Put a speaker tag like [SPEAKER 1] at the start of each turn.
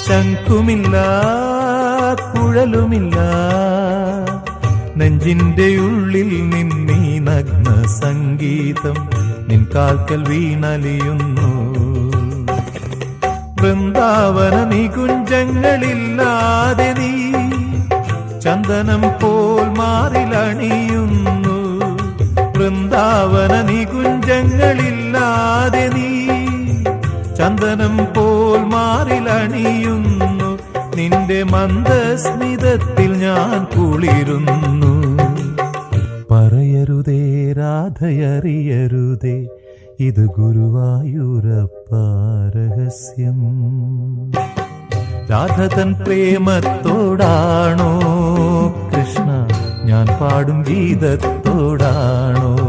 [SPEAKER 1] ശംഖുമില്ല കുഴലുമില്ല നെഞ്ചിന്റെ ഉള്ളിൽ നിന്നീ നഗ്ന സംഗീതം നിൻ കാൽക്കൽ വീണലിയുന്നു. വൃന്ദാവന നികുഞ്ചങ്ങളില്ലാതെ നീ ചന്ദനം പോൽ മാറിലണിയുന്നു. വൃന്ദാവന നികുഞ്ചങ്ങളില്ലാതെ നീ ചന്ദനം പോൽ മാറിലണിയുന്നു. നിന്റെ മന്ദസ്മിതത്തിൽ ഞാൻ കുളിരുന്നു. പറയരുതേ രാധയറിയരുതേ ഇത് ഗുരുവായൂരപ്പ രഹസ്യം. രാധതൻ പ്രേമത്തോടാണോ കൃഷ്ണ ഞാൻ പാടും ഗീതത്തോടാണോ?